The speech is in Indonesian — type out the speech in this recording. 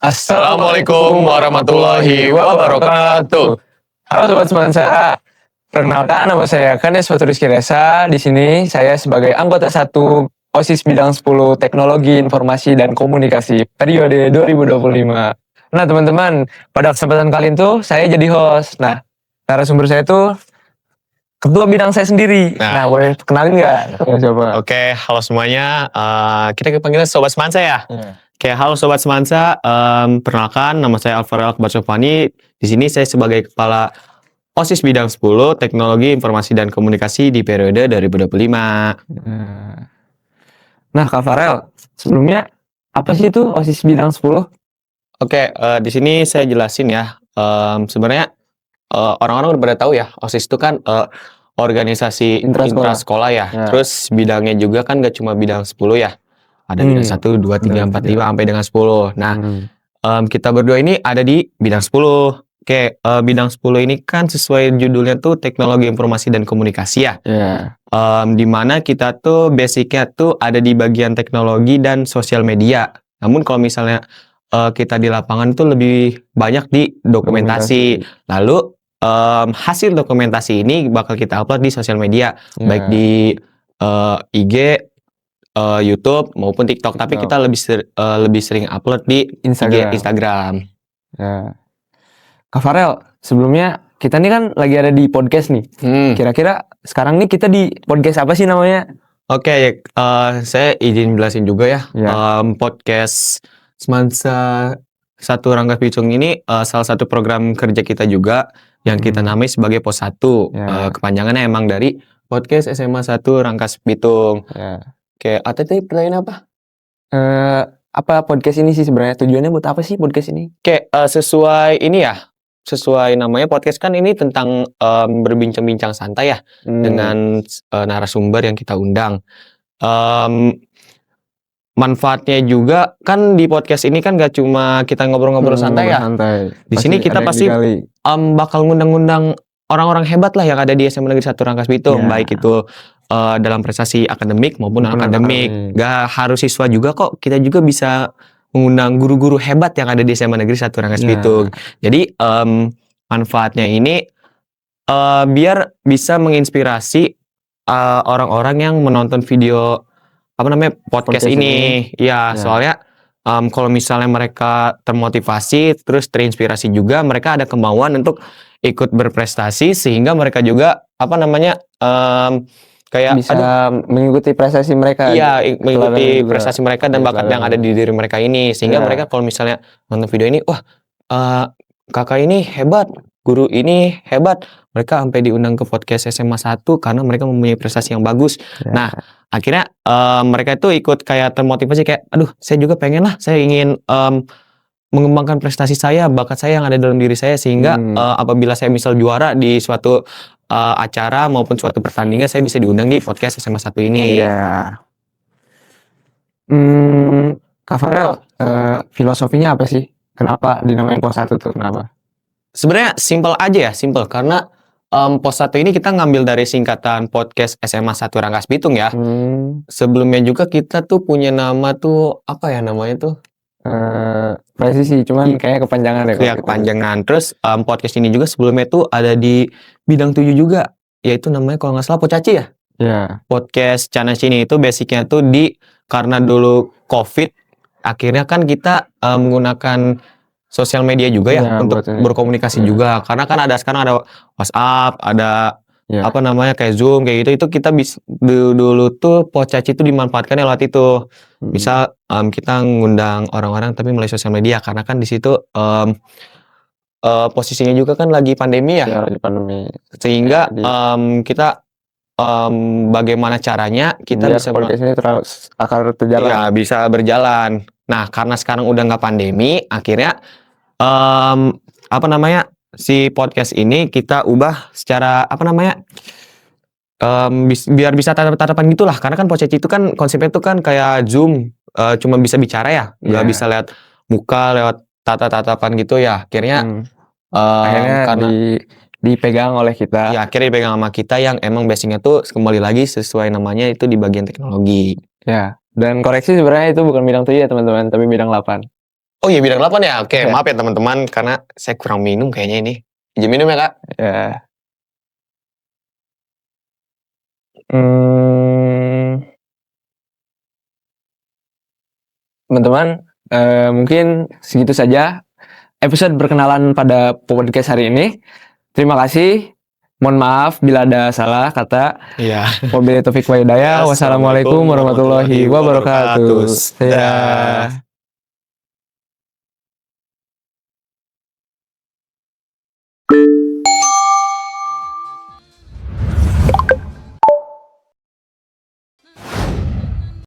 Assalamualaikum warahmatullahi wabarakatuh. Halo Sobat Semansa. Perkenalkan, nama saya Kanes Rizky Reza. Di sini saya sebagai anggota 1 OSIS bidang 10 Teknologi Informasi dan Komunikasi periode 2025. Nah teman-teman, pada kesempatan kali itu saya jadi host. Nah, narasumber saya itu ketua bidang saya sendiri. Nah boleh kenalin nggak? Coba. Oke, halo semuanya. Kita panggilnya Sobat Semansa ya. Oke, halo Sobat Semansa. Perkenalkan, nama saya Alvaro Akbar Sofani. Di sini saya sebagai kepala OSIS bidang 10 Teknologi Informasi dan Komunikasi di periode 2025. Nah, Kak Farel, sebelumnya apa sih itu OSIS bidang 10? Oke, di sini saya jelasin ya. Sebenarnya orang-orang udah pada tahu ya, OSIS itu kan organisasi intrasekolah ya. Terus bidangnya juga kan gak cuma bidang 10 ya. Ada bidang 1, 2, 3, 4, 5 sampai dengan 10. Nah, kita berdua ini ada di bidang 10. Oke, bidang 10 ini kan sesuai judulnya tuh Teknologi Informasi dan Komunikasi ya. Dimana kita tuh basicnya tuh ada di bagian teknologi dan sosial media. Namun kalau misalnya kita di lapangan tuh lebih banyak di dokumentasi. Lalu hasil dokumentasi ini bakal kita upload di sosial media, baik di IG, YouTube maupun TikTok. Tapi kita lebih sering upload di Instagram. Kak Farel, sebelumnya kita nih kan lagi ada di podcast nih. Kira-kira sekarang nih kita di podcast apa sih namanya? Oke, saya izin jelasin juga ya. Podcast Semansa 1 Rangkas Bitung ini salah satu program kerja kita juga yang kita namai sebagai POS 1. Kepanjangannya emang dari Podcast SMA 1 Rangkas Bitung. Oke, tadi pertanyaan apa? Apa podcast ini sih sebenarnya? Tujuannya buat apa sih podcast ini? Oke, sesuai ini ya. Sesuai namanya podcast kan ini tentang berbincang-bincang santai ya dengan narasumber yang kita undang. Manfaatnya juga kan di podcast ini kan gak cuma kita ngobrol-ngobrol santai ya. Di sini kita pasti bakal ngundang-ngundang orang-orang hebat lah yang ada di SMA Negeri 1 Rangkas Bitung, baik itu dalam prestasi akademik maupun non-akademik. Gak harus siswa juga kok, kita juga bisa mengundang guru-guru hebat yang ada di SMA Negeri 1 Rangkas Bitung. Jadi manfaatnya ini biar bisa menginspirasi orang-orang yang menonton video podcast ini. Ya, soalnya kalau misalnya mereka termotivasi terus terinspirasi juga, mereka ada kemauan untuk ikut berprestasi sehingga mereka juga kayak bisa mengikuti prestasi mereka. Iya, mengikuti prestasi mereka dan bakat yang ada di diri mereka ini, sehingga mereka kalau misalnya nonton video ini, wah kakak ini hebat, guru ini hebat, mereka sampai diundang ke podcast SMA 1 karena mereka mempunyai prestasi yang bagus. Nah, akhirnya mereka itu ikut kayak termotivasi kayak, aduh saya juga pengen lah, saya ingin mengembangkan prestasi saya, bakat saya yang ada dalam diri saya, sehingga apabila saya misal juara di suatu acara maupun suatu pertandingan, saya bisa diundang di podcast SMA 1 ini. Kak Farel, filosofinya apa sih? Kenapa dinamain POS 1 tuh? Kenapa? Sebenarnya simple aja ya, simple karena POS 1 ini kita ngambil dari singkatan podcast SMA 1 Rangkas Bitung ya. Sebelumnya juga kita tuh punya nama tuh, apa ya namanya tuh? Presisi, cuman kayak kepanjangan ya. Kayak kepanjangan. Terus podcast ini juga sebelumnya tuh ada di bidang 7 juga, yaitu namanya kalau nggak salah Pocaci ya. Podcast Cana Sini itu basicnya tuh karena dulu COVID, akhirnya kan kita menggunakan sosial media juga ya untuk berkomunikasi juga. Karena kan sekarang ada WhatsApp, ada kayak Zoom kayak gitu. Itu kita dulu tuh Pocaci itu dimanfaatkan lewat itu. Bisa kita ngundang orang-orang tapi melalui sosial media, karena kan di situ posisinya juga kan lagi pandemi ya. Lagi pandemi. Sehingga kita bagaimana caranya kita biar bisa podcast ini akan berjalan. Ya, bisa berjalan. Nah, karena sekarang udah nggak pandemi, akhirnya si podcast ini kita ubah secara biar bisa tatap-tatapan gitulah. Karena kan podcast itu kan konsepnya itu kan kayak Zoom, cuma bisa bicara ya, nggak bisa lihat muka, lewat tatap-tatapan gitu ya. Akhirnya karena dipegang oleh kita. Ya, akhirnya dipegang sama kita yang emang basicnya tuh kembali lagi sesuai namanya itu di bagian teknologi. Ya, dan koreksi sebenarnya itu bukan bidang 7 ya teman-teman, tapi bidang 8. Oh iya bidang 8 ya. Oke, Ya. maaf ya teman-teman karena saya kurang minum kayaknya ini. Izin minum ya, Kak. Ya. Hmm, teman-teman, mungkin segitu saja episode perkenalan pada podcast hari ini. Terima kasih. Mohon maaf bila ada salah kata. Iya. Wabillahi taufiq wa hidayah. Wassalamualaikum warahmatullahi wabarakatuh. Dah. Ya.